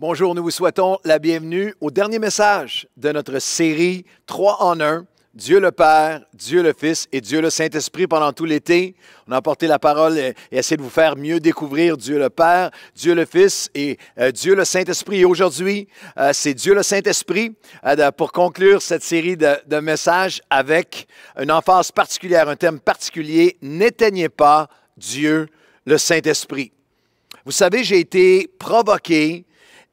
Bonjour, nous vous souhaitons la bienvenue au dernier message de notre série 3 en 1, Dieu le Père, Dieu le Fils et Dieu le Saint-Esprit pendant tout l'été. On a apporté la parole et essayé de vous faire mieux découvrir Dieu le Père, Dieu le Fils et Dieu le Saint-Esprit. Et aujourd'hui, c'est Dieu le Saint-Esprit pour conclure cette série de messages avec une emphase particulière, un thème particulier. N'éteignez pas Dieu le Saint-Esprit. Vous savez, j'ai été provoqué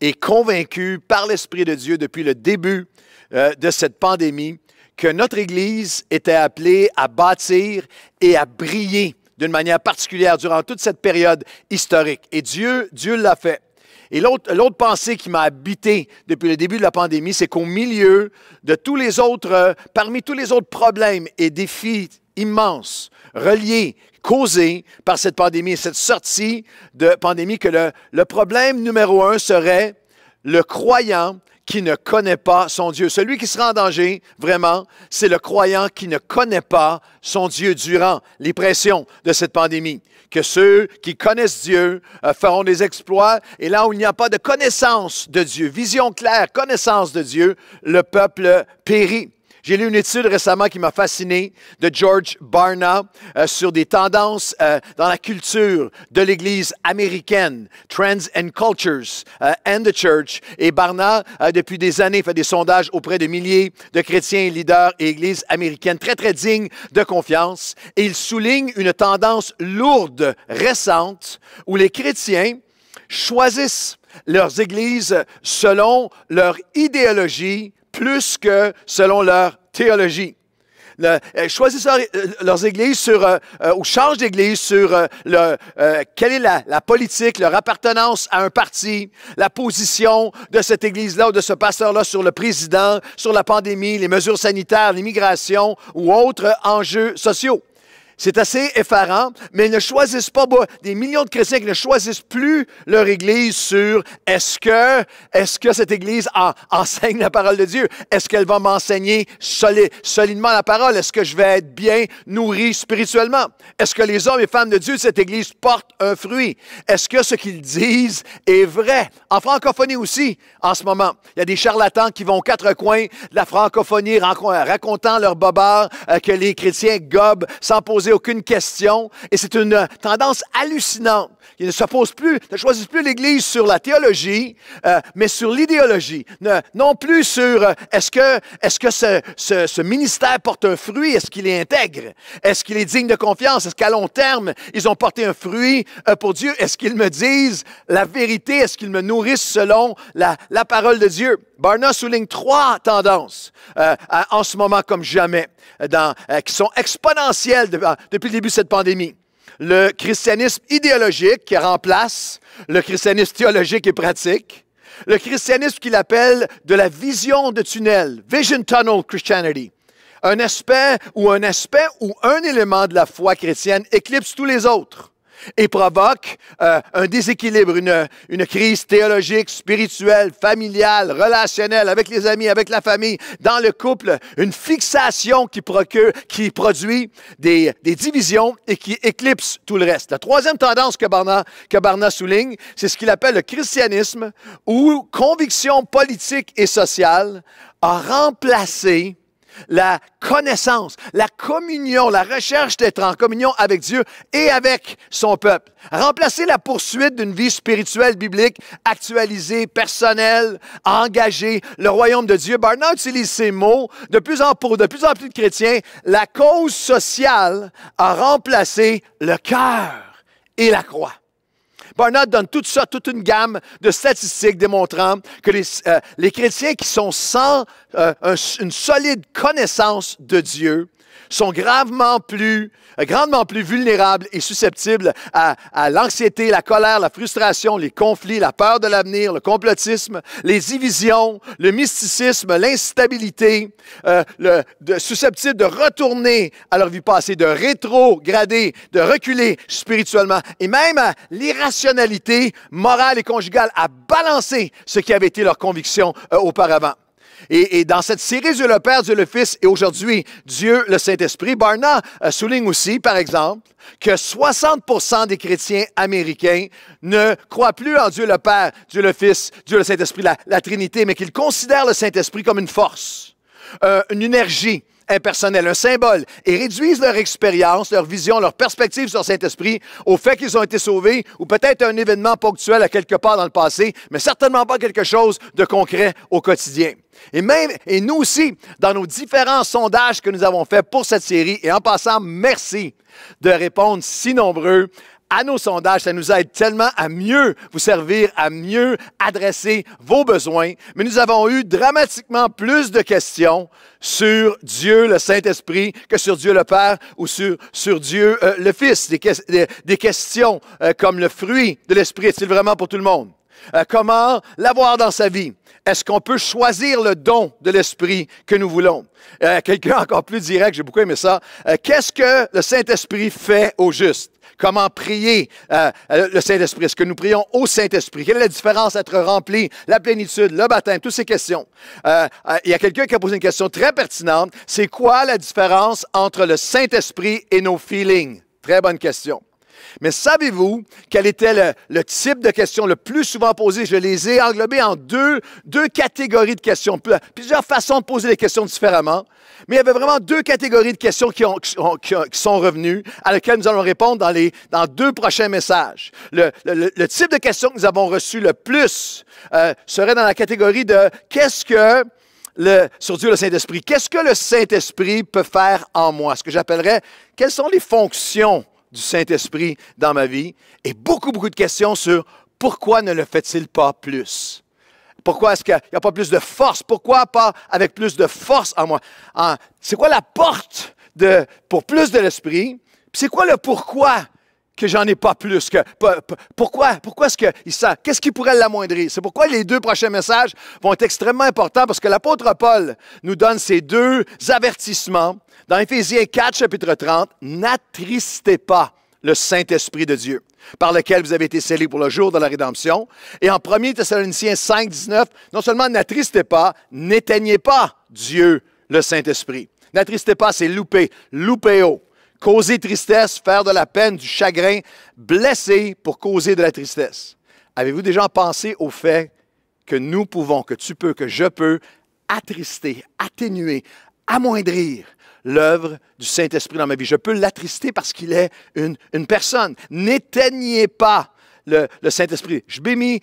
et convaincu par l'Esprit de Dieu depuis le début de cette pandémie que notre Église était appelée à bâtir et à briller d'une manière particulière durant toute cette période historique. Et Dieu l'a fait. Et l'autre pensée qui m'a habité depuis le début de la pandémie, c'est qu'au milieu de tous les autres, parmi tous les autres problèmes et défis immenses, reliés, causés par cette pandémie et cette sortie de pandémie, que le problème numéro 1 serait le croyant qui ne connaît pas son Dieu. Celui qui sera en danger, vraiment, c'est le croyant qui ne connaît pas son Dieu durant les pressions de cette pandémie. Que ceux qui connaissent Dieu feront des exploits, et là où il n'y a pas de connaissance de Dieu, vision claire, connaissance de Dieu, le peuple périt. J'ai lu une étude récemment qui m'a fasciné de George Barna sur des tendances dans la culture de l'Église américaine, Trends and Cultures and the Church. Et Barna, depuis des années, fait des sondages auprès de milliers de chrétiens, leaders et églises américaines très, très dignes de confiance. Et il souligne une tendance lourde, récente, où les chrétiens choisissent leurs églises selon leur idéologie plus que selon leur théologie. Choisissent leurs églises ou changent d'église sur quelle est la politique, leur appartenance à un parti, la position de cette église-là ou de ce pasteur-là sur le président, sur la pandémie, les mesures sanitaires, l'immigration ou autres enjeux sociaux. C'est assez effarant, mais ils ne choisissent pas, des millions de chrétiens qui ne choisissent plus leur Église sur est-ce que cette Église enseigne la parole de Dieu? Est-ce qu'elle va m'enseigner solidement la parole? Est-ce que je vais être bien nourri spirituellement? Est-ce que les hommes et femmes de Dieu de cette Église portent un fruit? Est-ce que ce qu'ils disent est vrai? En francophonie aussi, en ce moment, il y a des charlatans qui vont aux quatre coins de la francophonie racontant leur bobard que les chrétiens gobent sans poser aucune question, et c'est une tendance hallucinante. Ils ne choisissent plus l'Église sur la théologie, mais sur l'idéologie. Non plus sur est-ce que ce ministère porte un fruit, est-ce qu'il est intègre, est-ce qu'il est digne de confiance, est-ce qu'à long terme, ils ont porté un fruit pour Dieu, est-ce qu'ils me disent la vérité, est-ce qu'ils me nourrissent selon la parole de Dieu. Barna souligne 3 tendances en ce moment comme jamais, qui sont exponentielles depuis le début de cette pandémie. Le christianisme idéologique qui remplace le christianisme théologique et pratique. Le christianisme qu'il appelle de la vision de tunnel, Vision Tunnel Christianity. Un aspect ou un élément de la foi chrétienne éclipse tous les autres et provoque un déséquilibre, une crise théologique, spirituelle, familiale, relationnelle, avec les amis, avec la famille, dans le couple, une fixation qui produit des divisions et qui éclipse tout le reste. La troisième tendance que Barna souligne, c'est ce qu'il appelle le christianisme où conviction politique et sociale a remplacé la connaissance, la communion, la recherche d'être en communion avec Dieu et avec son peuple. Remplacer la poursuite d'une vie spirituelle biblique actualisée, personnelle, engagée, le royaume de Dieu. Barna utilise ces mots de plus en plus de chrétiens. La cause sociale a remplacé le cœur et la croix. Barna donne toute une gamme de statistiques démontrant que les chrétiens qui sont sans une solide connaissance de Dieu sont grandement plus vulnérables et susceptibles à l'anxiété, la colère, la frustration, les conflits, la peur de l'avenir, le complotisme, les divisions, le mysticisme, l'instabilité, susceptibles de retourner à leur vie passée, de rétrograder, de reculer spirituellement, et même à l'irrationalité morale et conjugale, à balancer ce qui avait été leur conviction auparavant. Et dans cette série Dieu le Père, Dieu le Fils et aujourd'hui Dieu le Saint-Esprit, Barna souligne aussi, par exemple, que 60% des chrétiens américains ne croient plus en Dieu le Père, Dieu le Fils, Dieu le Saint-Esprit, la Trinité, mais qu'ils considèrent le Saint-Esprit comme une force, une énergie impersonnelle, un symbole, et réduisent leur expérience, leur vision, leur perspective sur le Saint-Esprit au fait qu'ils ont été sauvés ou peut-être un événement ponctuel à quelque part dans le passé, mais certainement pas quelque chose de concret au quotidien. Et nous aussi, dans nos différents sondages que nous avons faits pour cette série, et en passant, merci de répondre si nombreux à nos sondages. Ça nous aide tellement à mieux vous servir, à mieux adresser vos besoins. Mais nous avons eu dramatiquement plus de questions sur Dieu, le Saint-Esprit, que sur Dieu le Père ou sur Dieu le Fils. Des questions comme le fruit de l'Esprit est-il vraiment pour tout le monde? Comment l'avoir dans sa vie? Est-ce qu'on peut choisir le don de l'Esprit que nous voulons? Quelqu'un encore plus direct, j'ai beaucoup aimé ça. Qu'est-ce que le Saint-Esprit fait au juste? Comment prier le Saint-Esprit? Est-ce que nous prions au Saint-Esprit? Quelle est la différence entre rempli, la plénitude, le baptême, toutes ces questions? Il y a quelqu'un qui a posé une question très pertinente. C'est quoi la différence entre le Saint-Esprit et nos feelings? Très bonne question. Mais savez-vous quel était le type de question le plus souvent posé? Je les ai englobés en deux catégories de questions, plusieurs façons de poser les questions différemment. Mais il y avait vraiment deux catégories de questions qui sont revenues, à lesquelles nous allons répondre dans deux prochains messages. Le type de questions que nous avons reçu le plus serait dans la catégorie de qu'est-ce que sur Dieu le Saint-Esprit. Qu'est-ce que le Saint-Esprit peut faire en moi? Ce que j'appellerais, quelles sont les fonctions du Saint-Esprit dans ma vie? Et beaucoup de questions sur pourquoi ne le fait-il pas plus? Pourquoi est-ce qu'il n'y a pas plus de force? Pourquoi pas avec plus de force en moi? C'est quoi la porte pour plus de l'Esprit? Puis c'est quoi le pourquoi que j'en ai pas plus? Pourquoi est-ce que qu'est-ce qui pourrait l'amoindrir? C'est pourquoi les deux prochains messages vont être extrêmement importants parce que l'apôtre Paul nous donne ces deux avertissements dans Éphésiens 4, chapitre 30. N'attristez pas le Saint-Esprit de Dieu, par lequel vous avez été scellés pour le jour de la rédemption. Et en 1 Thessaloniciens 5, 19, non seulement n'attristez pas, n'éteignez pas Dieu, le Saint-Esprit. N'attristez pas, c'est louper, loupéo. Causer tristesse, faire de la peine, du chagrin, blesser pour causer de la tristesse. Avez-vous déjà pensé au fait que nous pouvons, que tu peux, que je peux attrister, atténuer, amoindrir l'œuvre du Saint-Esprit dans ma vie? Je peux l'attrister parce qu'il est une personne. N'éteignez pas le Saint-Esprit. Jbémouni,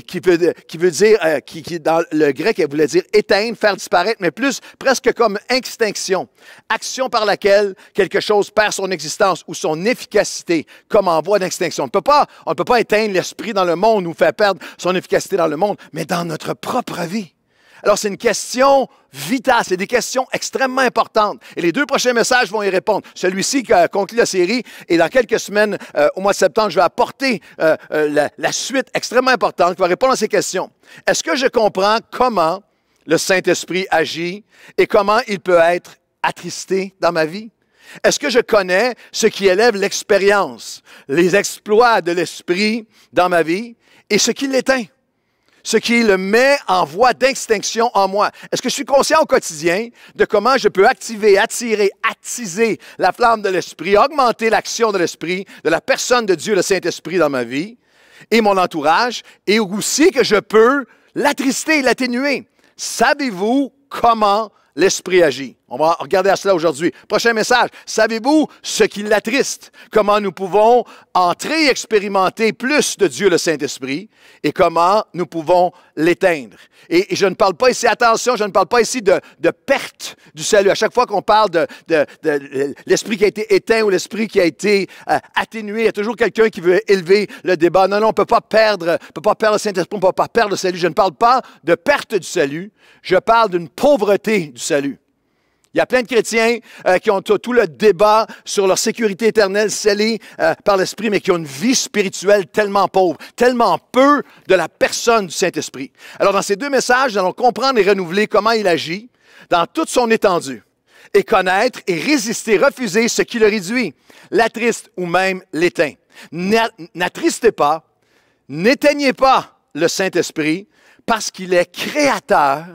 qui veut dire, qui dans le grec, elle voulait dire éteindre, faire disparaître, mais plus presque comme extinction. Action par laquelle quelque chose perd son existence ou son efficacité comme en voie d'extinction. On ne peut pas éteindre l'Esprit dans le monde ou faire perdre son efficacité dans le monde, mais dans notre propre vie. Alors, c'est une question vitale, c'est des questions extrêmement importantes. Et les deux prochains messages vont y répondre. Celui-ci qui conclut la série, et dans quelques semaines, au mois de septembre, je vais apporter la suite extrêmement importante qui va répondre à ces questions. Est-ce que je comprends comment le Saint-Esprit agit et comment il peut être attristé dans ma vie? Est-ce que je connais ce qui élève l'expérience, les exploits de l'Esprit dans ma vie et ce qui l'éteint? Ce qui le met en voie d'extinction en moi. Est-ce que je suis conscient au quotidien de comment je peux activer, attirer, attiser la flamme de l'Esprit, augmenter l'action de l'Esprit, de la personne de Dieu, le Saint-Esprit dans ma vie et mon entourage, et aussi que je peux l'attrister, l'atténuer? Savez-vous comment l'Esprit agit? On va regarder à cela aujourd'hui. Prochain message. Savez-vous ce qui l'attriste? Comment nous pouvons entrer et expérimenter plus de Dieu le Saint-Esprit et comment nous pouvons l'éteindre? Et je ne parle pas ici, attention, je ne parle pas ici de perte du salut. À chaque fois qu'on parle de l'Esprit qui a été éteint ou l'Esprit qui a été atténué, il y a toujours quelqu'un qui veut élever le débat. Non, on ne peut pas perdre le Saint-Esprit, on ne peut pas perdre le salut. Je ne parle pas de perte du salut, je parle d'une pauvreté du salut. Il y a plein de chrétiens qui ont tout le débat sur leur sécurité éternelle scellée par l'Esprit, mais qui ont une vie spirituelle tellement pauvre, tellement peu de la personne du Saint-Esprit. Alors, dans ces deux messages, nous allons comprendre et renouveler comment il agit dans toute son étendue et connaître et résister, refuser ce qui le réduit, l'attriste ou même l'éteint. N'attristez pas, n'éteignez pas le Saint-Esprit parce qu'il est créateur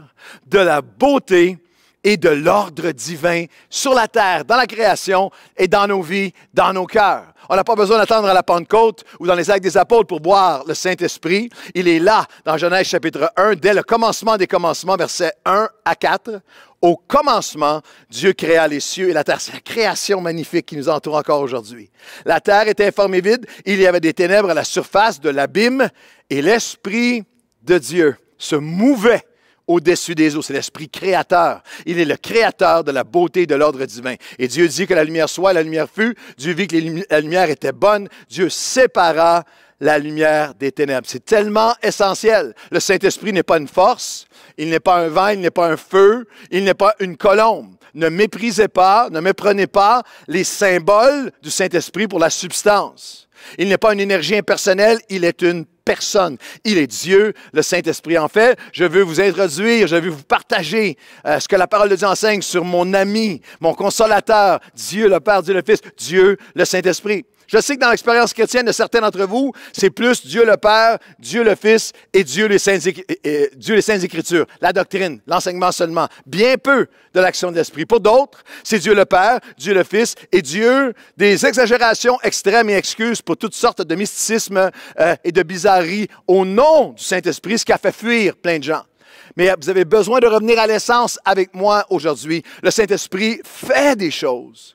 de la beauté et de l'ordre divin sur la terre, dans la création et dans nos vies, dans nos cœurs. On n'a pas besoin d'attendre à la Pentecôte ou dans les Actes des Apôtres pour boire le Saint-Esprit. Il est là, dans Genèse chapitre 1, dès le commencement des commencements, versets 1 à 4. Au commencement, Dieu créa les cieux et la terre. C'est la création magnifique qui nous entoure encore aujourd'hui. La terre était informe et vide. Il y avait des ténèbres à la surface de l'abîme et l'Esprit de Dieu se mouvait au-dessus des eaux. C'est l'Esprit créateur. Il est le créateur de la beauté et de l'ordre divin. Et Dieu dit que la lumière soit, la lumière fut. Dieu vit que la lumière était bonne. Dieu sépara la lumière des ténèbres. C'est tellement essentiel. Le Saint-Esprit n'est pas une force, il n'est pas un vent, il n'est pas un feu, il n'est pas une colombe. Ne méprisez pas, ne méprenez pas les symboles du Saint-Esprit pour la substance. Il n'est pas une énergie impersonnelle, il est une personne. Il est Dieu, le Saint-Esprit. En fait, je veux vous introduire, je veux vous partager ce que la parole de Dieu enseigne sur mon ami, mon consolateur, Dieu le Père, Dieu le Fils, Dieu le Saint-Esprit. Je sais que dans l'expérience chrétienne de certains d'entre vous, c'est plus Dieu le Père, Dieu le Fils et Dieu les Saintes Écritures, la doctrine, l'enseignement seulement. Bien peu de l'action de l'Esprit. Pour d'autres, c'est Dieu le Père, Dieu le Fils et Dieu des exagérations extrêmes et excuses pour toutes sortes de mysticisme et de bizarreries au nom du Saint-Esprit, ce qui a fait fuir plein de gens. Mais vous avez besoin de revenir à l'essence avec moi aujourd'hui. Le Saint-Esprit fait des choses.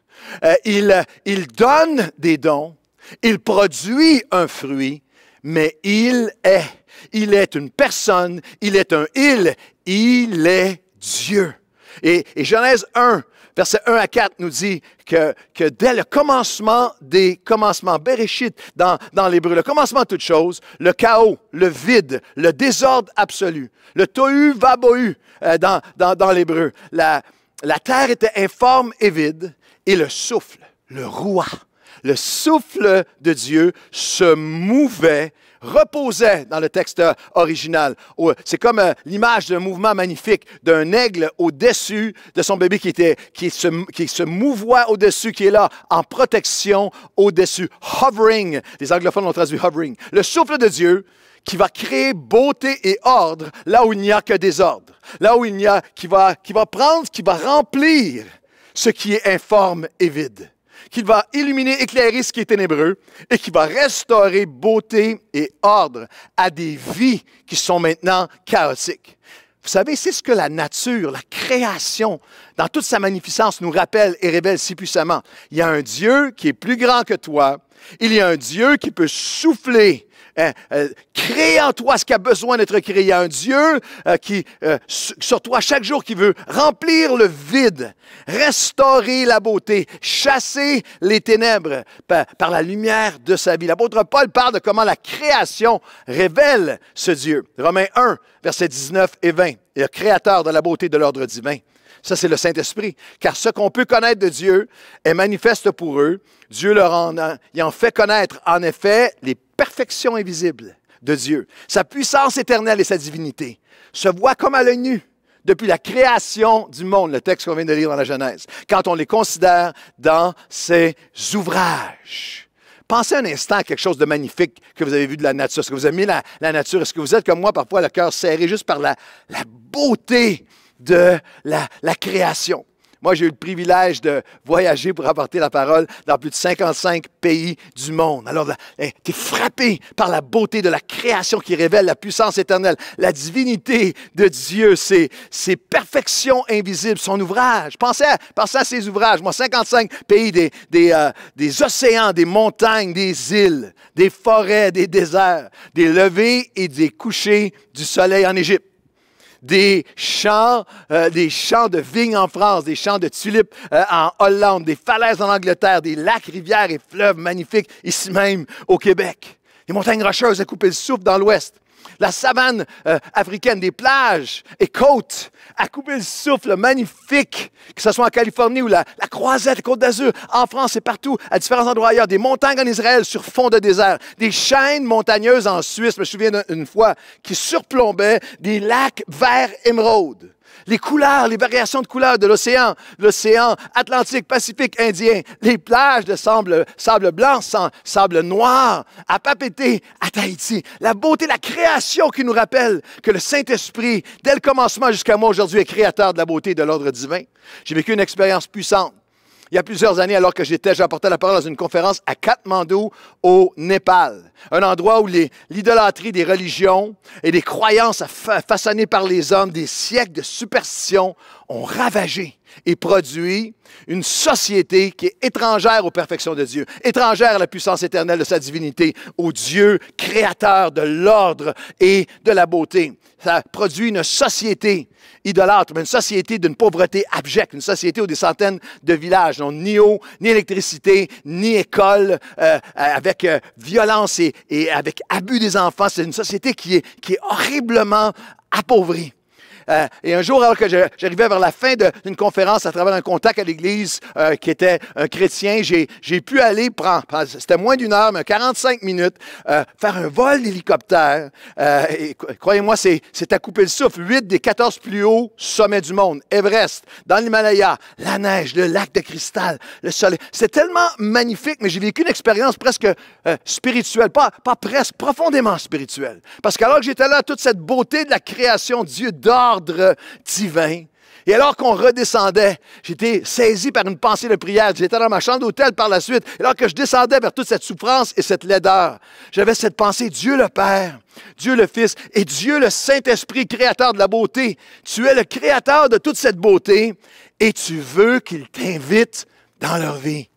Il donne des dons, il produit un fruit, mais il est une personne, il est un il est Dieu. Et Genèse 1, versets 1 à 4 nous dit que dès le commencement des commencements, Bereshit dans l'hébreu, le commencement de toute chose, le chaos, le vide, le désordre absolu, le tohu vabohu dans l'hébreu, la terre était informe et vide, et le souffle, le roi, le souffle de Dieu se mouvait, reposait dans le texte original. C'est comme l'image d'un mouvement magnifique d'un aigle au-dessus de son bébé qui se mouvoie au-dessus, qui est là en protection au-dessus. Hovering, les anglophones l'ont traduit hovering. Le souffle de Dieu qui va créer beauté et ordre là où il n'y a que désordre. Là où il n'y a, qui va remplir ce qui est informe et vide, qu'il va illuminer, éclairer ce qui est ténébreux et qui va restaurer beauté et ordre à des vies qui sont maintenant chaotiques. Vous savez, c'est ce que la nature, la création, dans toute sa magnificence, nous rappelle et révèle si puissamment. Il y a un Dieu qui est plus grand que toi. Il y a un Dieu qui peut souffler, créer en toi ce qui a besoin d'être créé. Il y a un Dieu sur toi chaque jour qui veut remplir le vide, restaurer la beauté, chasser les ténèbres par la lumière de sa vie. L'apôtre Paul parle de comment la création révèle ce Dieu. Romains 1, versets 19 et 20. Le créateur de la beauté de l'ordre divin. Ça, c'est le Saint-Esprit. Car ce qu'on peut connaître de Dieu est manifeste pour eux. Dieu il en fait connaître, en effet, les perfections invisibles de Dieu. Sa puissance éternelle et sa divinité se voient comme à l'œil nu depuis la création du monde, le texte qu'on vient de lire dans la Genèse, quand on les considère dans ses ouvrages. Pensez un instant à quelque chose de magnifique que vous avez vu de la nature. Est-ce que vous aimez la nature? Est-ce que vous êtes comme moi, parfois, le cœur serré juste par la beauté de la création? Moi, j'ai eu le privilège de voyager pour apporter la parole dans plus de 55 pays du monde. Alors, tu es frappé par la beauté de la création qui révèle la puissance éternelle, la divinité de Dieu, ses perfections invisibles, son ouvrage. Pensez à ses ouvrages. Moi, 55 pays, des océans, des montagnes, des îles, des forêts, des déserts, des levées et des couchers du soleil en Égypte. Des champs de vignes en France, des champs de tulipes en Hollande, des falaises en Angleterre, des lacs, rivières et fleuves magnifiques ici même au Québec. Des montagnes rocheuses à couper le souffle dans l'ouest. La savane africaine, des plages et côtes à couper le souffle magnifique, que ce soit en Californie ou la Croisette, la Côte d'Azur, en France et partout, à différents endroits ailleurs, des montagnes en Israël sur fond de désert, des chaînes montagneuses en Suisse, je me souviens d'une fois, qui surplombaient des lacs verts émeraudes. Les couleurs, les variations de couleurs de l'océan Atlantique, Pacifique, Indien, les plages de sable blanc, sable noir, à Papeete, à Tahiti. La beauté, la création qui nous rappelle que le Saint-Esprit, dès le commencement jusqu'à moi aujourd'hui, est créateur de la beauté et de l'ordre divin. J'ai vécu une expérience puissante. Il y a plusieurs années, alors que j'apportais la parole dans une conférence à Katmandou, au Népal. Un endroit où l'idolâtrie des religions et des croyances façonnées par les hommes, des siècles de superstitions, ont ravagé et produit une société qui est étrangère aux perfections de Dieu, étrangère à la puissance éternelle de sa divinité, au Dieu créateur de l'ordre et de la beauté. Ça produit une société idolâtre, mais une société d'une pauvreté abjecte, une société où des centaines de villages n'ont ni eau, ni électricité, ni école, avec violence et avec abus des enfants. C'est une société qui est horriblement appauvrie. Et un jour, alors que j'arrivais vers la fin d'une conférence à travers un contact à l'église qui était un chrétien, j'ai pu aller c'était moins d'une heure, mais 45 minutes, faire un vol d'hélicoptère. Et croyez-moi, c'est à couper le souffle. 8 des 14 plus hauts sommets du monde. Everest, dans l'Himalaya, la neige, le lac de cristal, le soleil. C'est tellement magnifique, mais j'ai vécu une expérience presque spirituelle, pas presque, profondément spirituelle. Parce qu'alors que j'étais là, toute cette beauté de la création, Dieu d'ordre divin. Et alors qu'on redescendait, j'étais saisi par une pensée de prière. J'étais dans ma chambre d'hôtel par la suite. Et alors que je descendais vers toute cette souffrance et cette laideur, j'avais cette pensée, Dieu le Père, Dieu le Fils et Dieu le Saint-Esprit, créateur de la beauté. Tu es le créateur de toute cette beauté et tu veux qu'ils t'invitent dans leur vie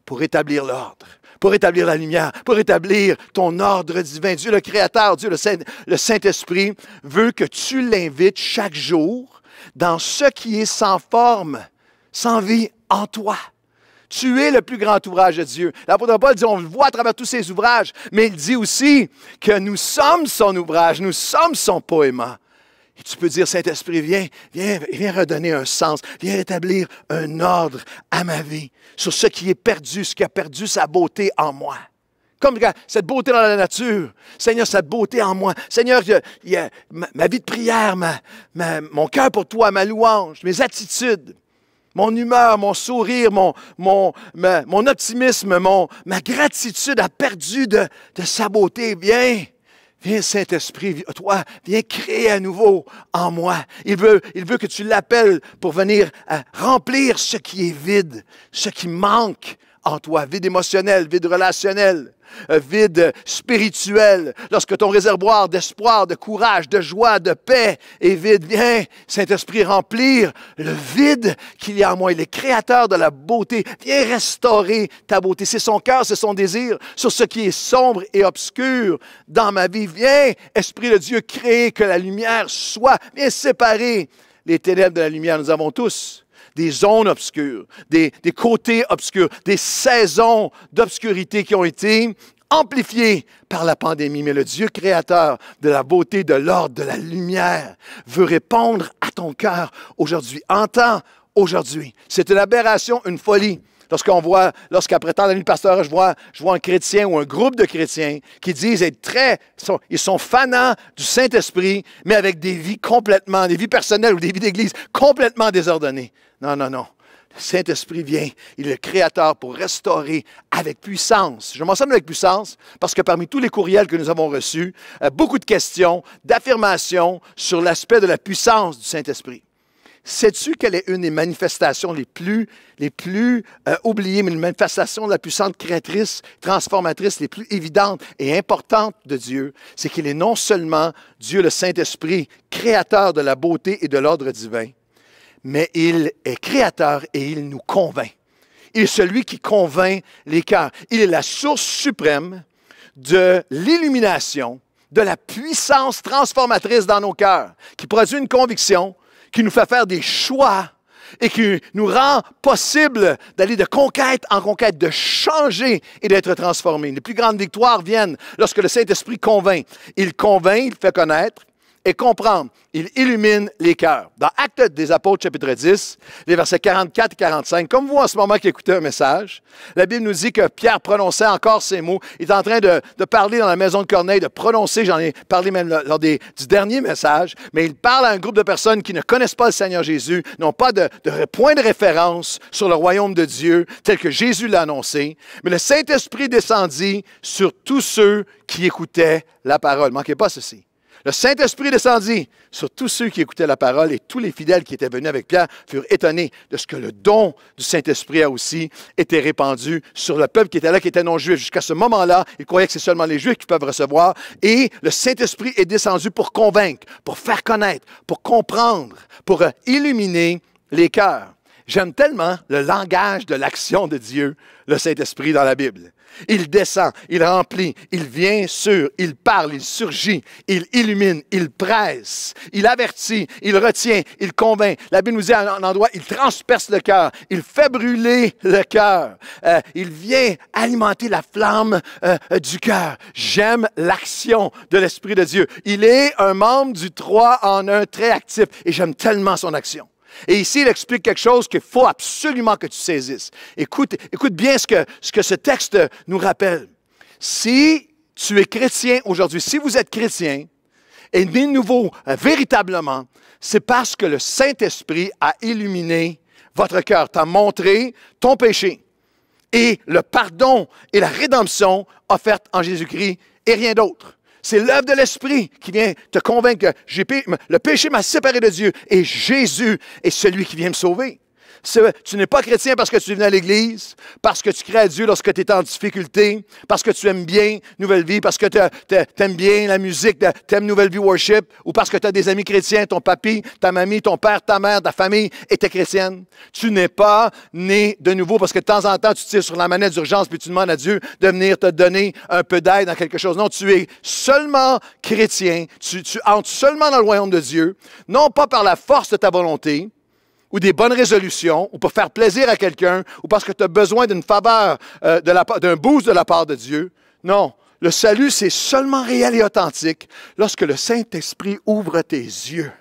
pour établir l'ordre, pour établir la lumière, pour établir ton ordre divin. Dieu le Créateur, Dieu le Saint-Esprit veut que tu l'invites chaque jour dans ce qui est sans forme, sans vie en toi. Tu es le plus grand ouvrage de Dieu. L'apôtre Paul dit, on le voit à travers tous ses ouvrages, mais il dit aussi que nous sommes son ouvrage, nous sommes son poéma. Et tu peux dire, Saint-Esprit, viens redonner un sens, viens rétablir un ordre à ma vie sur ce qui est perdu, ce qui a perdu sa beauté en moi. Comme cette beauté dans la nature. Seigneur, cette beauté en moi. Seigneur, ma vie de prière, mon cœur pour toi, ma louange, mes attitudes, mon humeur, mon sourire, mon optimisme, ma gratitude a perdu de sa beauté. Viens, Saint-Esprit, toi, viens créer à nouveau en moi. Il veut que tu l'appelles pour venir remplir ce qui est vide, ce qui manque en toi, vide émotionnel, vide relationnel, vide spirituel. Lorsque ton réservoir d'espoir, de courage, de joie, de paix est vide, viens, Saint-Esprit, remplir le vide qu'il y a en moi. Il est créateur de la beauté. Viens restaurer ta beauté. C'est son cœur, c'est son désir sur ce qui est sombre et obscur dans ma vie. Viens, Esprit de Dieu, créer que la lumière soit. Viens séparer les ténèbres de la lumière. Nous avons tous des zones obscures, des côtés obscurs, des saisons d'obscurité qui ont été amplifiées par la pandémie. Mais le Dieu créateur de la beauté, de l'ordre, de la lumière veut répondre à ton cœur aujourd'hui. Entends aujourd'hui. C'est une aberration, une folie. Lorsqu'après tant d'années de pasteur, je vois un chrétien ou un groupe de chrétiens qui disent être ils sont fanats du Saint-Esprit, mais avec des vies personnelles ou des vies d'église complètement désordonnées. Non. Le Saint-Esprit vient, il est le Créateur pour restaurer avec puissance. Je mentionne avec puissance parce que parmi tous les courriels que nous avons reçus, beaucoup de questions, d'affirmations sur l'aspect de la puissance du Saint-Esprit. Sais-tu quelle est une des manifestations les plus oubliées, mais une manifestation de la puissance créatrice, transformatrice, les plus évidentes et importantes de Dieu? C'est qu'il est non seulement Dieu le Saint-Esprit, créateur de la beauté et de l'ordre divin, mais il est créateur et il nous convainc. Il est celui qui convainc les cœurs. Il est la source suprême de l'illumination, de la puissance transformatrice dans nos cœurs, qui produit une conviction, qui nous fait faire des choix et qui nous rend possible d'aller de conquête en conquête, de changer et d'être transformés. Les plus grandes victoires viennent lorsque le Saint-Esprit convainc. Il convainc, il fait connaître, et comprendre. Il illumine les cœurs. Dans Actes des Apôtres, chapitre 10, les versets 44 et 45, comme vous en ce moment qui écoutez un message, la Bible nous dit que Pierre prononçait encore ces mots. Il est en train de parler dans la maison de Corneille, de prononcer, j'en ai parlé même lors du dernier message, mais il parle à un groupe de personnes qui ne connaissent pas le Seigneur Jésus, n'ont pas de point de référence sur le royaume de Dieu tel que Jésus l'a annoncé. Mais le Saint-Esprit descendit sur tous ceux qui écoutaient la parole. Manquez pas ceci. Le Saint-Esprit descendit sur tous ceux qui écoutaient la parole et tous les fidèles qui étaient venus avec Pierre furent étonnés de ce que le don du Saint-Esprit a aussi été répandu sur le peuple qui était là, qui était non-juif. Jusqu'à ce moment-là, ils croyaient que c'est seulement les Juifs qui peuvent recevoir. Et le Saint-Esprit est descendu pour convaincre, pour faire connaître, pour comprendre, pour illuminer les cœurs. J'aime tellement le langage de l'action de Dieu, le Saint-Esprit dans la Bible. Il descend, il remplit, il vient sur, il parle, il surgit, il illumine, il presse, il avertit, il retient, il convainc. La Bible nous dit à un endroit, il transperce le cœur, il fait brûler le cœur, il vient alimenter la flamme du cœur. J'aime l'action de l'Esprit de Dieu. Il est un membre du 3 en 1 très actif et j'aime tellement son action. Et ici, il explique quelque chose qu'il faut absolument que tu saisisses. Écoute bien ce que ce texte nous rappelle. Si tu es chrétien aujourd'hui, si vous êtes chrétien et né de nouveau véritablement, c'est parce que le Saint-Esprit a illuminé votre cœur, t'a montré ton péché et le pardon et la rédemption offerte en Jésus-Christ et rien d'autre. C'est l'œuvre de l'Esprit qui vient te convaincre que le péché m'a séparé de Dieu et Jésus est celui qui vient me sauver. Tu n'es pas chrétien parce que tu es venu à l'Église, parce que tu crées à Dieu lorsque tu es en difficulté, parce que tu aimes bien Nouvelle Vie, parce que tu aimes bien la musique, tu aimes Nouvelle Vie Worship, ou parce que tu as des amis chrétiens, ton papy, ta mamie, ton père, ta mère, ta famille était chrétienne. Tu n'es pas né de nouveau parce que de temps en temps, tu tires sur la manette d'urgence puis tu demandes à Dieu de venir te donner un peu d'aide dans quelque chose. Non, tu es seulement chrétien, tu entres seulement dans le royaume de Dieu, non pas par la force de ta volonté, ou des bonnes résolutions, ou pour faire plaisir à quelqu'un, ou parce que tu as besoin d'une faveur, d'un boost de la part de Dieu. Non, le salut, c'est seulement réel et authentique lorsque le Saint-Esprit ouvre tes yeux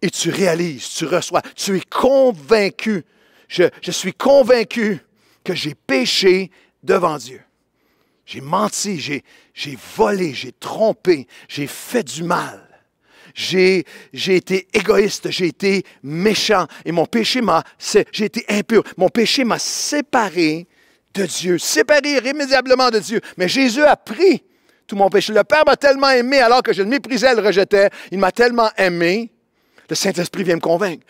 et tu réalises, tu reçois, tu es convaincu. Je suis convaincu que j'ai péché devant Dieu. J'ai menti, j'ai volé, j'ai trompé, j'ai fait du mal. J'ai été égoïste, j'ai été méchant et mon péché j'ai été impur. Mon péché m'a séparé de Dieu, séparé irrémédiablement de Dieu. Mais Jésus a pris tout mon péché. Le Père m'a tellement aimé alors que je le méprisais et le rejetais. Il m'a tellement aimé. Le Saint-Esprit vient me convaincre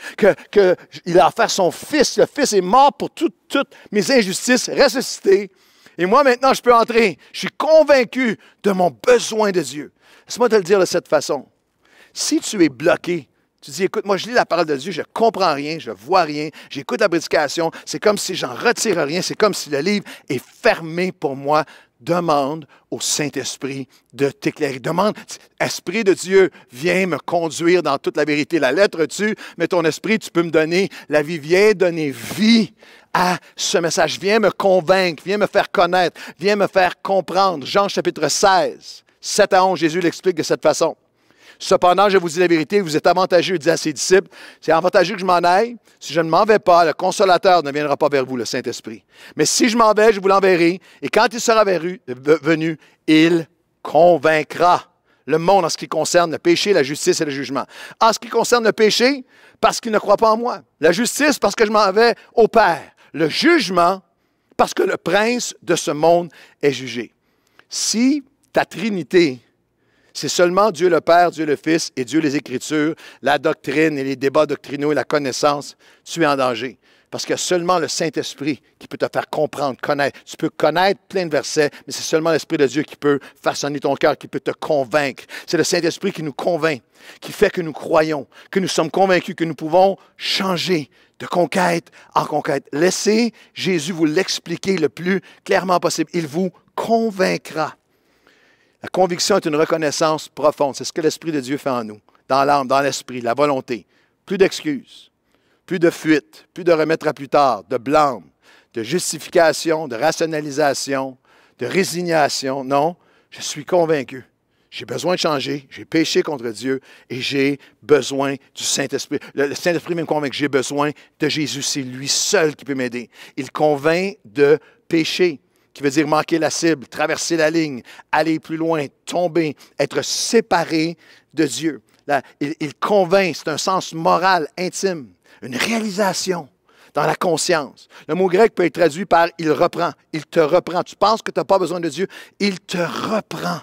qu'il a offert son Fils. Le Fils est mort pour toutes mes injustices, ressuscité. Et moi, maintenant, je peux entrer. Je suis convaincu de mon besoin de Dieu. Laisse-moi te le dire de cette façon. Si tu es bloqué, tu dis, écoute, moi je lis la parole de Dieu, je ne comprends rien, je ne vois rien, j'écoute la prédication, c'est comme si j'en retire rien, c'est comme si le livre est fermé pour moi. Demande au Saint-Esprit de t'éclairer. Demande, Esprit de Dieu, viens me conduire dans toute la vérité. La lettre tue, mais ton esprit, tu peux me donner la vie. Viens donner vie à ce message. Viens me convaincre, viens me faire connaître, viens me faire comprendre. Jean chapitre 16, 7 à 11, Jésus l'explique de cette façon. Cependant, je vous dis la vérité, vous êtes avantageux, il dit à ses disciples, c'est avantageux que je m'en aille. Si je ne m'en vais pas, le Consolateur ne viendra pas vers vous, le Saint-Esprit. Mais si je m'en vais, je vous l'enverrai. Et quand il sera venu, il convaincra le monde en ce qui concerne le péché, la justice et le jugement. En ce qui concerne le péché, parce qu'il ne croit pas en moi. La justice, parce que je m'en vais au Père. Le jugement, parce que le prince de ce monde est jugé. Si ta Trinité, c'est seulement Dieu le Père, Dieu le Fils et Dieu les Écritures, la doctrine et les débats doctrinaux et la connaissance, tu es en danger. Parce qu'il y a seulement le Saint-Esprit qui peut te faire comprendre, connaître. Tu peux connaître plein de versets, mais c'est seulement l'Esprit de Dieu qui peut façonner ton cœur, qui peut te convaincre. C'est le Saint-Esprit qui nous convainc, qui fait que nous croyons, que nous sommes convaincus, que nous pouvons changer de conquête en conquête. Laissez Jésus vous l'expliquer le plus clairement possible. Il vous convaincra. La conviction est une reconnaissance profonde. C'est ce que l'Esprit de Dieu fait en nous, dans l'âme, dans l'esprit, la volonté. Plus d'excuses, plus de fuite, plus de remettre à plus tard, de blâme, de justification, de rationalisation, de résignation. Non, je suis convaincu. j'ai besoin de changer, j'ai péché contre Dieu et j'ai besoin du Saint-Esprit. Le Saint-Esprit me convainc que j'ai besoin de Jésus. C'est lui seul qui peut m'aider. Il convainc de péché, qui veut dire manquer la cible, traverser la ligne, aller plus loin, tomber, être séparé de Dieu. Là, il convainc, c'est un sens moral, intime, une réalisation dans la conscience. Le mot grec peut être traduit par « il reprend », « il te reprend ». Tu penses que tu n'as pas besoin de Dieu, il te reprend.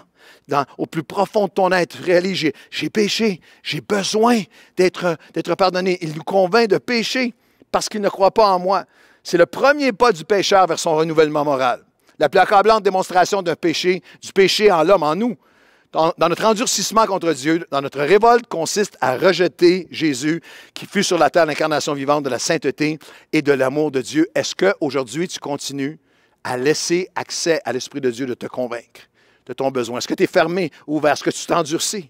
Au plus profond de ton être, tu réalises, j'ai péché, j'ai besoin d'être pardonné. Il nous convainc de pécher parce qu'il ne croit pas en moi. C'est le premier pas du pécheur vers son renouvellement moral. La plus accablante démonstration du péché en l'homme, en nous, dans notre endurcissement contre Dieu, dans notre révolte, consiste à rejeter Jésus qui fut sur la terre l'incarnation vivante de la sainteté et de l'amour de Dieu. Est-ce qu'aujourd'hui, tu continues à laisser accès à l'Esprit de Dieu de te convaincre de ton besoin? Est-ce que tu es fermé ou ouvert? Est-ce que tu t'endurcis?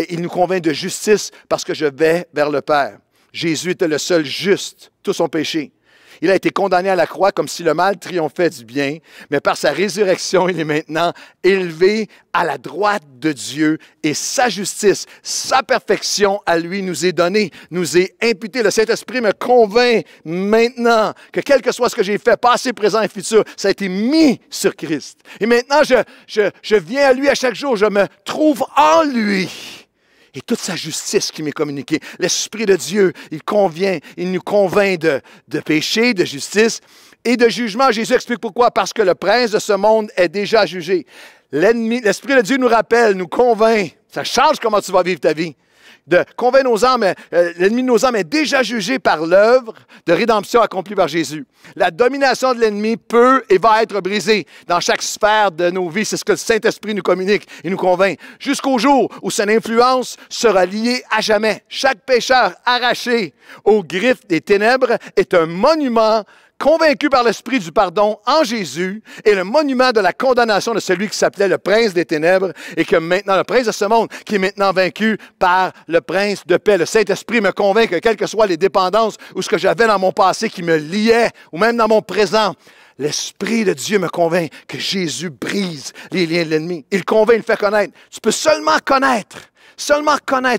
Il nous convainc de justice parce que je vais vers le Père. Jésus était le seul juste, tout son péché. Il a été condamné à la croix comme si le mal triomphait du bien, mais par sa résurrection, il est maintenant élevé à la droite de Dieu et sa justice, sa perfection à lui nous est donnée, nous est imputée. Le Saint-Esprit me convainc maintenant que quel que soit ce que j'ai fait, passé, présent et futur, ça a été mis sur Christ. Et maintenant, je viens à lui à chaque jour, je me trouve en lui. Et toute sa justice qui m'est communiquée. L'Esprit de Dieu, il nous convainc de péché, de justice et de jugement. Jésus explique pourquoi. Parce que le prince de ce monde est déjà jugé. L'Esprit de Dieu nous rappelle, nous convainc. Ça change comment tu vas vivre ta vie. De convaincre nos âmes, l'ennemi de nos âmes est déjà jugé par l'œuvre de rédemption accomplie par Jésus. La domination de l'ennemi peut et va être brisée dans chaque sphère de nos vies. C'est ce que le Saint-Esprit nous communique et nous convainc. Jusqu'au jour où son influence sera liée à jamais. Chaque pécheur arraché aux griffes des ténèbres est un monument convaincu par l'Esprit du pardon en Jésus et le monument de la condamnation de celui qui s'appelait le prince des ténèbres et que maintenant, le prince de ce monde, qui est maintenant vaincu par le prince de paix. Le Saint-Esprit me convainc que quelles que soient les dépendances ou ce que j'avais dans mon passé qui me liait ou même dans mon présent, l'Esprit de Dieu me convainc que Jésus brise les liens de l'ennemi. Il convainc, il fait connaître. Tu peux seulement connaître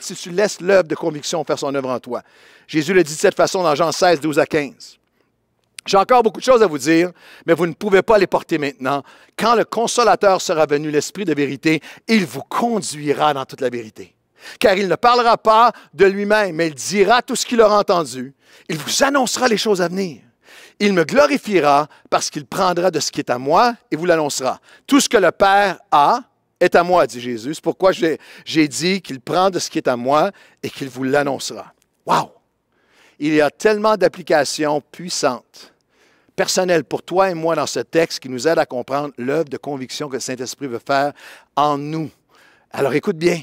si tu laisses l'œuvre de conviction faire son œuvre en toi. Jésus le dit de cette façon dans Jean 16, 12 à 15. J'ai encore beaucoup de choses à vous dire, mais vous ne pouvez pas les porter maintenant. Quand le Consolateur sera venu, l'Esprit de vérité, il vous conduira dans toute la vérité. Car il ne parlera pas de lui-même, mais il dira tout ce qu'il aura entendu. Il vous annoncera les choses à venir. Il me glorifiera parce qu'il prendra de ce qui est à moi et vous l'annoncera. Tout ce que le Père a est à moi, dit Jésus. C'est pourquoi j'ai dit qu'il prend de ce qui est à moi et qu'il vous l'annoncera. Wow! Il y a tellement d'applications puissantes, personnelles pour toi et moi dans ce texte qui nous aide à comprendre l'œuvre de conviction que le Saint-Esprit veut faire en nous. Alors écoute bien,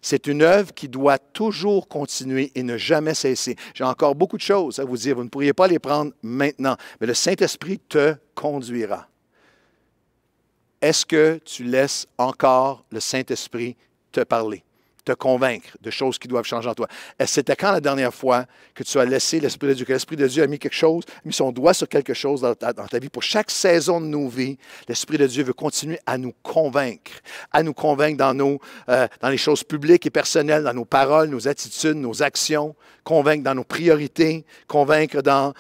c'est une œuvre qui doit toujours continuer et ne jamais cesser. J'ai encore beaucoup de choses à vous dire, vous ne pourriez pas les prendre maintenant, mais le Saint-Esprit te conduira. Est-ce que tu laisses encore le Saint-Esprit te parler? Te convaincre de choses qui doivent changer en toi. C'était quand la dernière fois que tu as laissé l'Esprit de Dieu, que l'Esprit de Dieu a mis quelque chose, mis son doigt sur quelque chose dans ta vie? Pour chaque saison de nos vies, l'Esprit de Dieu veut continuer à nous convaincre dans les choses publiques et personnelles, dans nos paroles, nos attitudes, nos actions, convaincre dans nos priorités, convaincre dans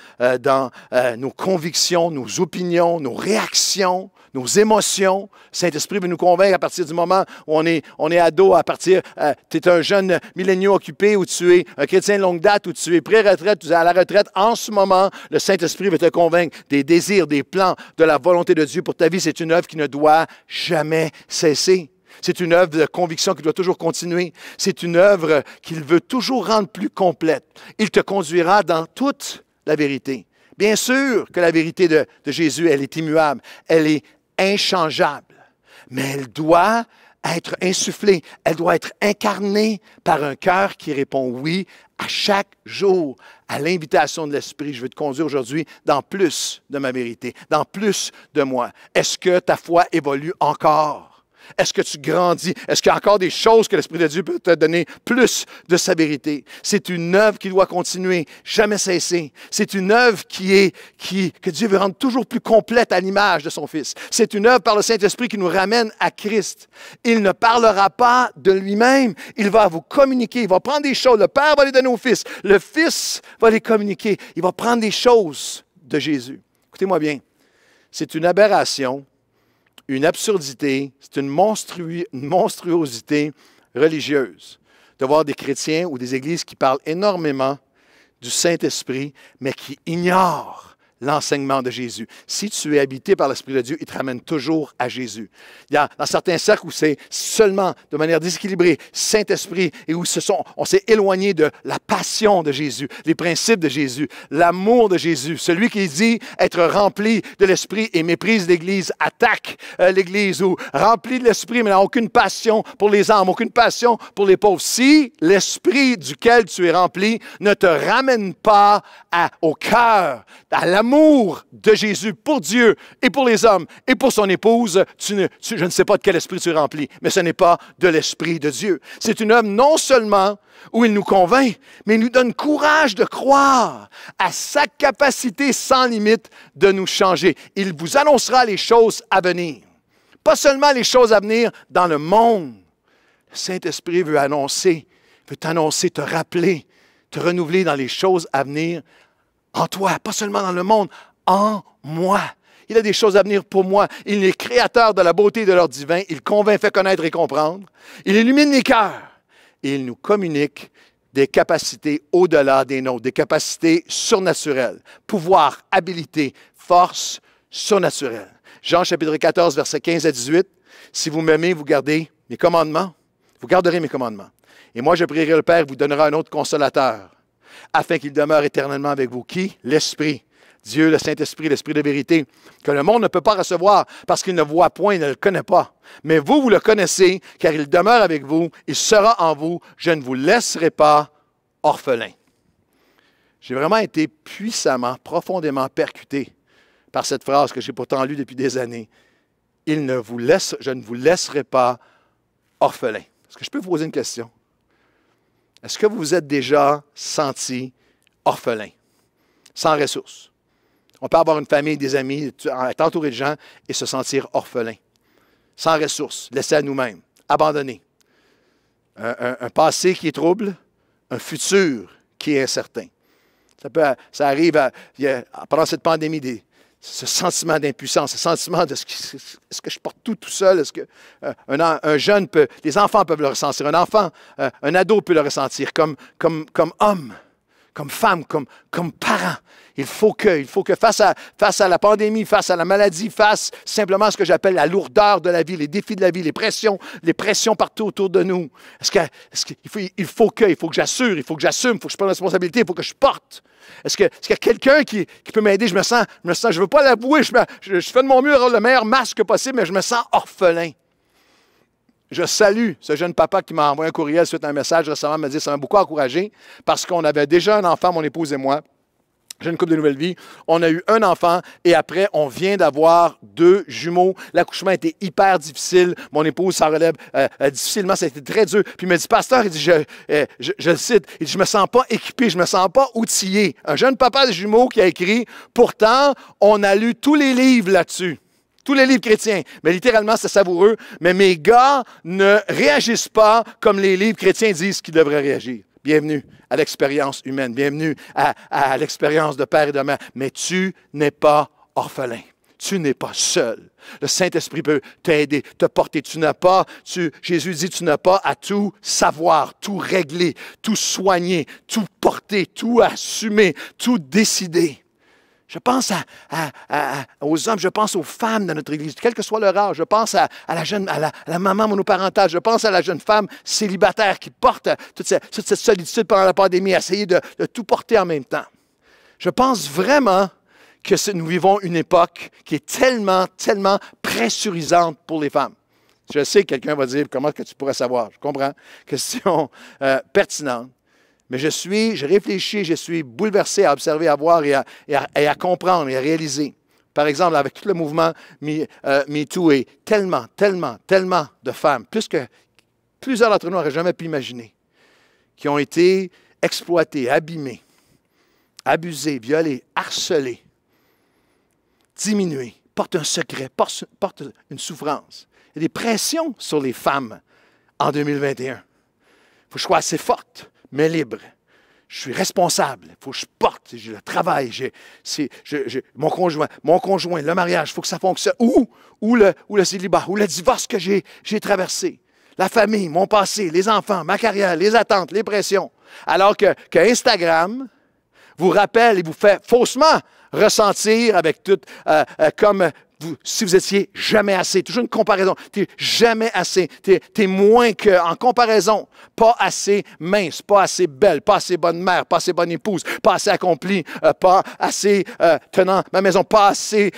nos convictions, nos opinions, nos réactions, nos émotions. Saint-Esprit veut nous convaincre à partir du moment où on est ado, à partir, tu es un jeune milléniaux occupé, ou tu es un chrétien de longue date, ou tu es pré-retraite, tu es à la retraite. En ce moment, le Saint-Esprit veut te convaincre des désirs, des plans, de la volonté de Dieu pour ta vie. C'est une œuvre qui ne doit jamais cesser. C'est une œuvre de conviction qui doit toujours continuer. C'est une œuvre qu'il veut toujours rendre plus complète. Il te conduira dans toute la vérité. Bien sûr que la vérité de Jésus, elle est immuable, elle est inchangeable, mais elle doit être insufflée, elle doit être incarnée par un cœur qui répond oui à chaque jour à l'invitation de l'Esprit. Je veux te conduire aujourd'hui dans plus de ma vérité, dans plus de moi. Est-ce que ta foi évolue encore? Est-ce que tu grandis? Est-ce qu'il y a encore des choses que l'Esprit de Dieu peut te donner plus de sa vérité? C'est une œuvre qui doit continuer, jamais cesser. C'est une œuvre que Dieu veut rendre toujours plus complète à l'image de son Fils. C'est une œuvre par le Saint-Esprit qui nous ramène à Christ. Il ne parlera pas de lui-même. Il va vous communiquer. Il va prendre des choses. Le Père va les donner au Fils. Le Fils va les communiquer. Il va prendre des choses de Jésus. Écoutez-moi bien. C'est une aberration, une absurdité, c'est une monstruosité religieuse de voir des chrétiens ou des églises qui parlent énormément du Saint-Esprit, mais qui ignorent l'enseignement de Jésus. Si tu es habité par l'Esprit de Dieu, il te ramène toujours à Jésus. Il y a dans certains cercles où c'est seulement de manière déséquilibrée, Saint-Esprit, et où on s'est éloigné de la passion de Jésus, les principes de Jésus, l'amour de Jésus. Celui qui dit être rempli de l'Esprit et méprise l'Église, attaque l'Église, ou rempli de l'Esprit mais n'a aucune passion pour les âmes, aucune passion pour les pauvres. Si l'Esprit duquel tu es rempli ne te ramène pas au cœur, à l'amour de Jésus pour Dieu et pour les hommes et pour son épouse, je ne sais pas de quel esprit tu es rempli, mais ce n'est pas de l'Esprit de Dieu. C'est une œuvre non seulement où il nous convainc, mais il nous donne courage de croire à sa capacité sans limite de nous changer. Il vous annoncera les choses à venir. Pas seulement les choses à venir dans le monde. Le Saint-Esprit veut t'annoncer, te rappeler, te renouveler dans les choses à venir en toi, pas seulement dans le monde, en moi. Il a des choses à venir pour moi. Il est créateur de la beauté et de l'ordre divin. Il convainc, fait connaître et comprendre. Il illumine les cœurs. Et il nous communique des capacités au-delà des nôtres, des capacités surnaturelles, pouvoir, habilité, force surnaturelle. Jean chapitre 14, versets 15 à 18. Si vous m'aimez, vous gardez mes commandements. Vous garderez mes commandements. Et moi, je prierai le Père, il vous donnera un autre consolateur, afin qu'il demeure éternellement avec vous. Qui? L'Esprit. Dieu, le Saint-Esprit, l'Esprit de vérité, que le monde ne peut pas recevoir parce qu'il ne voit point, il ne le connaît pas. Mais vous, vous le connaissez, car il demeure avec vous, il sera en vous. Je ne vous laisserai pas orphelin. J'ai vraiment été puissamment, profondément percuté par cette phrase que j'ai pourtant lue depuis des années. Je ne vous laisserai pas orphelin. Est-ce que je peux vous poser une question? Est-ce que vous vous êtes déjà senti orphelin, sans ressources? On peut avoir une famille, des amis, être entouré de gens et se sentir orphelin, sans ressources, laissé à nous-mêmes, abandonné. Un passé qui est trouble, un futur qui est incertain. Ça arrive pendant cette pandémie, ce sentiment d'impuissance, ce sentiment de est-ce que je porte tout seul? Est-ce que un jeune peut, les enfants peuvent le ressentir, un ado peut le ressentir comme homme, comme femme, comme parent. Il faut que face à la pandémie, face à la maladie, face simplement à ce que j'appelle la lourdeur de la vie, les défis de la vie, les pressions partout autour de nous. Il faut que j'assure, il faut que j'assume, il faut que je prenne la responsabilité, il faut que je porte. Est-ce qu'il y a quelqu'un qui peut m'aider? Je ne veux pas l'avouer, je fais de mon mieux à avoir le meilleur masque possible, mais je me sens orphelin. Je salue ce jeune papa qui m'a envoyé un courriel suite à un message récemment, me dit ça m'a beaucoup encouragé parce qu'on avait déjà un enfant, mon épouse et moi. J'ai une couple de nouvelles vies. On a eu un enfant et après, on vient d'avoir 2 jumeaux. L'accouchement était hyper difficile. Mon épouse s'en relève difficilement. Ça a été très dur. Puis il me dit, pasteur, il dit, je le cite, il dit, je ne me sens pas équipé, je ne me sens pas outillé. Un jeune papa de jumeaux qui a écrit, pourtant, on a lu tous les livres là-dessus. Tous les livres chrétiens. Mais littéralement, c'est savoureux. Mais mes gars ne réagissent pas comme les livres chrétiens disent qu'ils devraient réagir. Bienvenue à l'expérience humaine. Bienvenue à l'expérience de père et de mère. Mais tu n'es pas orphelin. Tu n'es pas seul. Le Saint-Esprit peut t'aider, te porter. Jésus dit, tu n'as pas à tout savoir, tout régler, tout soigner, tout porter, tout assumer, tout décider. Je pense aux hommes, je pense aux femmes de notre Église, quel que soit leur âge. Je pense à la maman monoparentale. Je pense à la jeune femme célibataire qui porte toute cette solitude pendant la pandémie, à essayer de tout porter en même temps. Je pense vraiment que nous vivons une époque qui est tellement, tellement pressurisante pour les femmes. Je sais que quelqu'un va dire, comment est-ce que tu pourrais savoir? Je comprends. Question pertinente. Mais je réfléchis, je suis bouleversé à observer, à voir et à comprendre et à réaliser. Par exemple, avec tout le mouvement MeToo et tellement de femmes, plus que plusieurs d'entre nous n'auraient jamais pu imaginer, qui ont été exploitées, abîmées, abusées, violées, harcelées, diminuées, portent un secret, portent une souffrance. Il y a des pressions sur les femmes en 2021. Il faut que je sois assez forte, mais libre. Je suis responsable. Il faut que je porte. J'ai le travail. Mon conjoint, le mariage, il faut que ça fonctionne. Ou le célibat, ou le divorce que j'ai traversé. La famille, mon passé, les enfants, ma carrière, les attentes, les pressions. Alors que Instagram vous rappelle et vous fait faussement ressentir avec tout, comme si vous étiez jamais assez. Toujours une comparaison. Tu n'es jamais assez. Tu es moins que, en comparaison, pas assez mince, pas assez belle, pas assez bonne mère, pas assez bonne épouse, pas assez accomplie, pas assez tenant ma maison, pas assez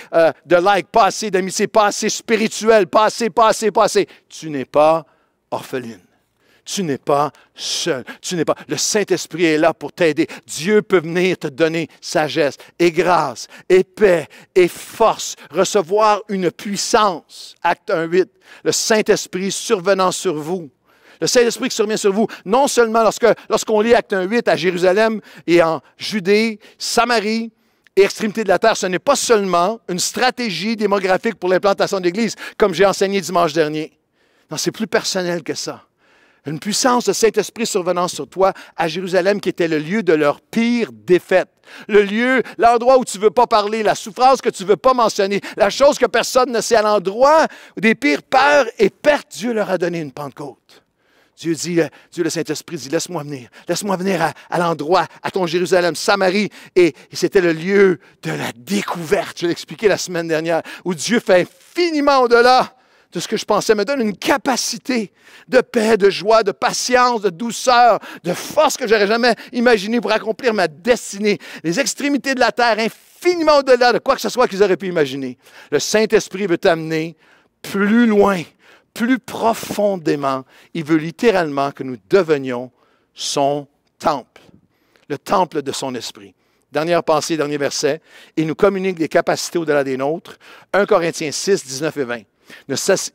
de likes, pas assez d'amitié, pas assez spirituel, pas assez. Tu n'es pas orpheline. Tu n'es pas seul. Le Saint-Esprit est là pour t'aider. Dieu peut venir te donner sagesse et grâce et paix et force. Recevoir une puissance. Acte 1:8. Le Saint-Esprit survenant sur vous. Le Saint-Esprit qui survient sur vous, non seulement lorsqu'on lit Acte 1:8 à Jérusalem et en Judée, Samarie et extrémité de la terre, ce n'est pas seulement une stratégie démographique pour l'implantation d'Église, comme j'ai enseigné dimanche dernier. Non, c'est plus personnel que ça. Une puissance de Saint-Esprit survenant sur toi à Jérusalem qui était le lieu de leur pire défaite. L'endroit où tu ne veux pas parler, la souffrance que tu ne veux pas mentionner, la chose que personne ne sait, à l'endroit des pires peurs et pertes, Dieu leur a donné une Pentecôte. Dieu le Saint-Esprit dit, laisse-moi venir à l'endroit, à ton Jérusalem, Samarie. Et c'était le lieu de la découverte, je l'ai expliqué la semaine dernière, où Dieu fait infiniment au-delà de ce que je pensais, me donne une capacité de paix, de joie, de patience, de douceur, de force que je n'aurais jamais imaginé pour accomplir ma destinée. Les extrémités de la terre, infiniment au-delà de quoi que ce soit qu'ils auraient pu imaginer. Le Saint-Esprit veut t'amener plus loin, plus profondément. Il veut littéralement que nous devenions son temple, le temple de son esprit. Dernière pensée, dernier verset. Il nous communique des capacités au-delà des nôtres. 1 Corinthiens 6, 19 et 20.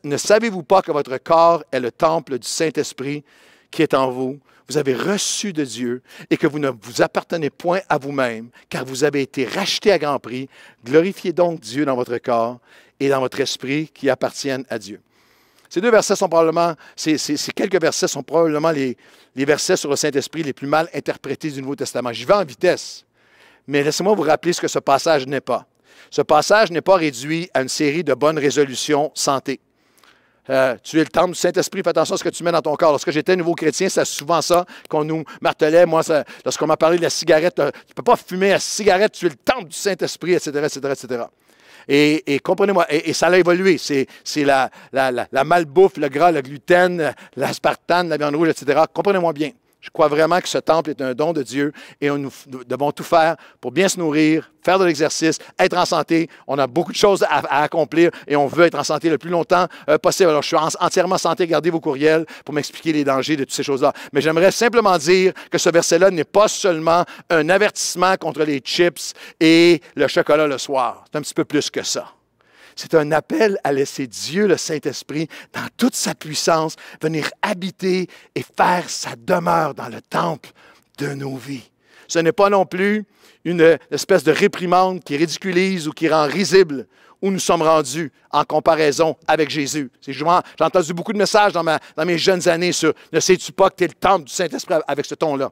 Ne savez-vous pas que votre corps est le temple du Saint-Esprit qui est en vous? Vous avez reçu de Dieu et que vous ne vous appartenez point à vous-même, car vous avez été rachetés à grand prix. Glorifiez donc Dieu dans votre corps et dans votre esprit qui appartiennent à Dieu. Ces quelques versets sont probablement les versets sur le Saint-Esprit les plus mal interprétés du Nouveau Testament. J'y vais en vitesse, mais laissez-moi vous rappeler ce que ce passage n'est pas. Ce passage n'est pas réduit à une série de bonnes résolutions santé. Tu es le temple du Saint-Esprit, fais attention à ce que tu mets dans ton corps. Lorsque j'étais nouveau chrétien, c'est souvent ça qu'on nous martelait. Moi, lorsqu'on m'a parlé de la cigarette, tu ne peux pas fumer la cigarette, tu es le temple du Saint-Esprit, etc. Et comprenez-moi, et ça a évolué. C'est la malbouffe, le gras, le gluten, l'aspartame, la viande rouge, etc. Comprenez-moi bien. Je crois vraiment que ce temple est un don de Dieu et nous devons tout faire pour bien se nourrir, faire de l'exercice, être en santé. On a beaucoup de choses à accomplir et on veut être en santé le plus longtemps possible. Alors, je suis entièrement en santé. Gardez vos courriels pour m'expliquer les dangers de toutes ces choses-là. Mais j'aimerais simplement dire que ce verset-là n'est pas seulement un avertissement contre les chips et le chocolat le soir. C'est un petit peu plus que ça. C'est un appel à laisser Dieu, le Saint-Esprit, dans toute sa puissance, venir habiter et faire sa demeure dans le temple de nos vies. Ce n'est pas non plus une espèce de réprimande qui ridiculise ou qui rend risible où nous sommes rendus en comparaison avec Jésus. J'ai entendu beaucoup de messages dans mes jeunes années sur « Ne sais-tu pas que tu es le temple du Saint-Esprit » avec ce ton-là.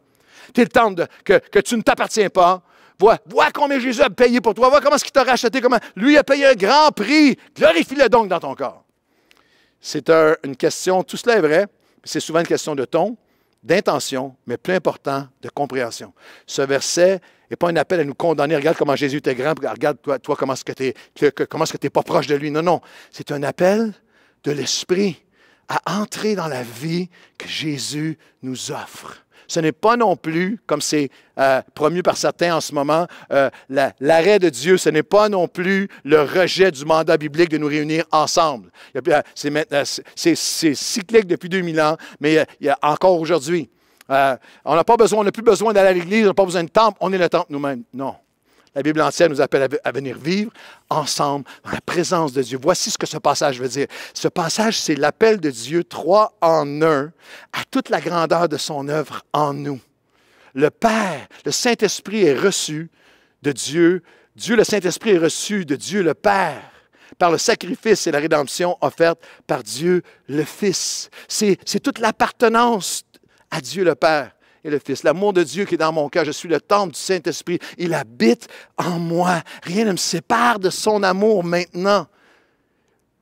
Tu es le temple que tu ne t'appartiens pas. Vois combien Jésus a payé pour toi. Vois comment est-ce qu'il t'a racheté. Comment lui a payé un grand prix. Glorifie-le donc dans ton corps. C'est une question, tout cela est vrai, c'est souvent une question de ton, d'intention, mais plus important, de compréhension. Ce verset n'est pas un appel à nous condamner. Regarde comment Jésus était grand. Regarde toi comment est-ce que tu n'es pas proche de lui. Non. C'est un appel de l'Esprit à entrer dans la vie que Jésus nous offre. Ce n'est pas non plus, comme c'est promu par certains en ce moment, l'arrêt de Dieu. Ce n'est pas non plus le rejet du mandat biblique de nous réunir ensemble. C'est cyclique depuis 2000 ans, mais il y a encore aujourd'hui. On n'a plus besoin d'aller à l'église, on n'a pas besoin de temple, on est le temple nous-mêmes. Non. La Bible entière nous appelle à venir vivre ensemble dans la présence de Dieu. Voici ce que ce passage veut dire. Ce passage, c'est l'appel de Dieu, 3 en 1, à toute la grandeur de son œuvre en nous. Le Père, le Saint-Esprit est reçu de Dieu. Dieu, le Saint-Esprit, est reçu de Dieu le Père par le sacrifice et la rédemption offerte par Dieu le Fils. C'est toute l'appartenance à Dieu le Père et le Fils. L'amour de Dieu qui est dans mon cœur. Je suis le temple du Saint-Esprit. Il habite en moi. Rien ne me sépare de son amour maintenant.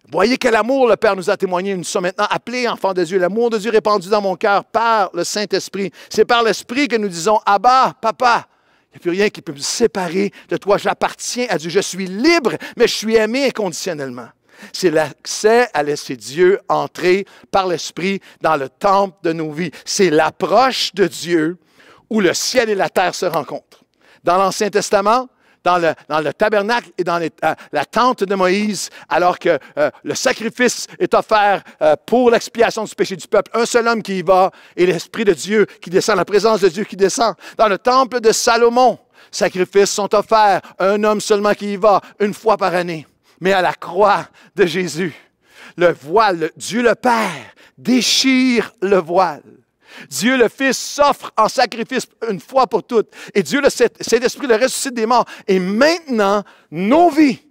Voyez quel amour le Père nous a témoigné. Nous sommes maintenant appelés enfants de Dieu. L'amour de Dieu répandu dans mon cœur par le Saint-Esprit. C'est par l'Esprit que nous disons « Abba, Papa ». Il n'y a plus rien qui peut me séparer de toi. J'appartiens à Dieu. Je suis libre, mais je suis aimé inconditionnellement. C'est l'accès à laisser Dieu entrer par l'Esprit dans le temple de nos vies. C'est l'approche de Dieu où le ciel et la terre se rencontrent. Dans l'Ancien Testament, dans le tabernacle et dans la tente de Moïse, alors que le sacrifice est offert pour l'expiation du péché du peuple. Un seul homme qui y va et l'Esprit de Dieu qui descend, la présence de Dieu qui descend. Dans le temple de Salomon, sacrifices sont offerts. Un homme seulement qui y va une fois par année. Mais à la croix de Jésus, le voile, Dieu le Père déchire le voile. Dieu le Fils s'offre en sacrifice une fois pour toutes. Et Dieu le Saint-Esprit le ressuscite des morts. Et maintenant, nos vies,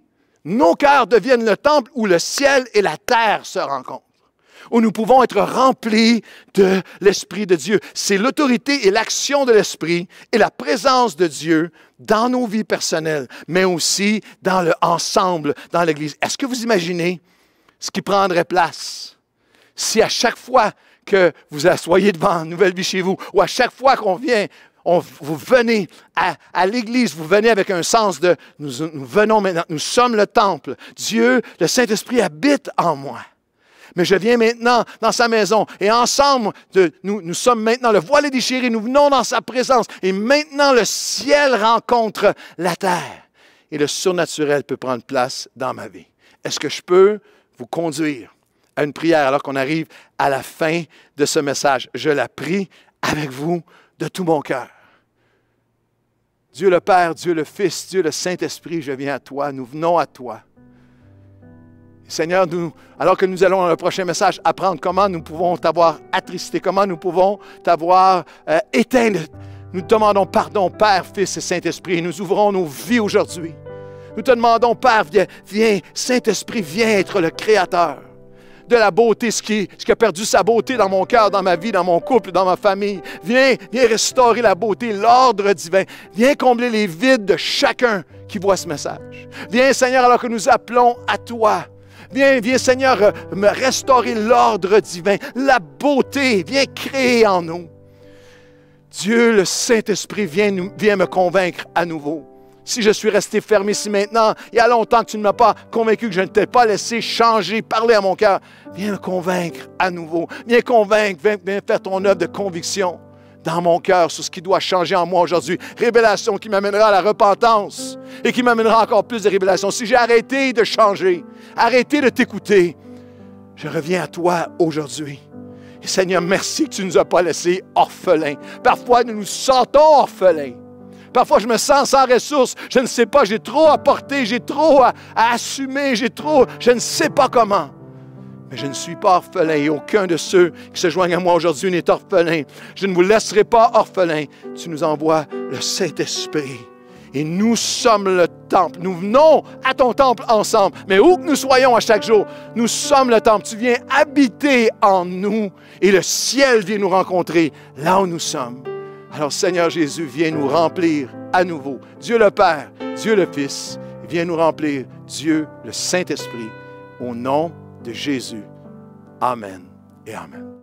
nos cœurs deviennent le temple où le ciel et la terre se rencontrent. Où nous pouvons être remplis de l'Esprit de Dieu. C'est l'autorité et l'action de l'Esprit et la présence de Dieu dans nos vies personnelles, mais aussi dans l'ensemble, dans l'Église. Est-ce que vous imaginez ce qui prendrait place si à chaque fois que vous asseyez devant une nouvelle vie chez vous, ou à chaque fois qu'on vient, vous venez à l'Église, vous venez avec un sens de « nous venons maintenant, nous sommes le temple, Dieu, le Saint-Esprit habite en moi ». Mais je viens maintenant dans sa maison et ensemble, nous sommes maintenant, le voile est déchiré, nous venons dans sa présence et maintenant le ciel rencontre la terre et le surnaturel peut prendre place dans ma vie. Est-ce que je peux vous conduire à une prière alors qu'on arrive à la fin de ce message? Je la prie avec vous de tout mon cœur. Dieu le Père, Dieu le Fils, Dieu le Saint-Esprit, je viens à toi, nous venons à toi. Seigneur, alors que nous allons dans le prochain message apprendre comment nous pouvons t'avoir attristé, comment nous pouvons t'avoir éteint. Nous te demandons pardon, Père, Fils et Saint-Esprit, et nous ouvrons nos vies aujourd'hui. Nous te demandons, Père, viens, Saint-Esprit, viens être le Créateur de la beauté, ce qui a perdu sa beauté dans mon cœur, dans ma vie, dans mon couple, dans ma famille. Viens restaurer la beauté, l'ordre divin. Viens combler les vides de chacun qui voit ce message. Viens, Seigneur, alors que nous appelons à toi. Viens, Seigneur, me restaurer l'ordre divin, la beauté. Viens créer en nous. Dieu, le Saint-Esprit, viens me convaincre à nouveau. Si je suis resté fermé ici maintenant, il y a longtemps que tu ne m'as pas convaincu, que je ne t'ai pas laissé changer, parler à mon cœur, viens me convaincre à nouveau. Viens convaincre, viens faire ton œuvre de conviction dans mon cœur sur ce qui doit changer en moi aujourd'hui. Révélation qui m'amènera à la repentance et qui m'amènera encore plus de révélation. Si j'ai arrêté de changer, arrêté de t'écouter, je reviens à toi aujourd'hui. Et Seigneur, merci que tu ne nous as pas laissés orphelins. Parfois, nous nous sentons orphelins. Parfois, je me sens sans ressources. Je ne sais pas, j'ai trop à porter, j'ai trop à assumer, je ne sais pas comment. Mais je ne suis pas orphelin et aucun de ceux qui se joignent à moi aujourd'hui n'est orphelin. Je ne vous laisserai pas orphelin. Tu nous envoies le Saint-Esprit. Et nous sommes le temple. Nous venons à ton temple ensemble. Mais où que nous soyons à chaque jour, nous sommes le temple. Tu viens habiter en nous et le ciel vient nous rencontrer là où nous sommes. Alors Seigneur Jésus, viens nous remplir à nouveau. Dieu le Père, Dieu le Fils, viens nous remplir. Dieu le Saint-Esprit. Au nom de Jésus. Amen et Amen.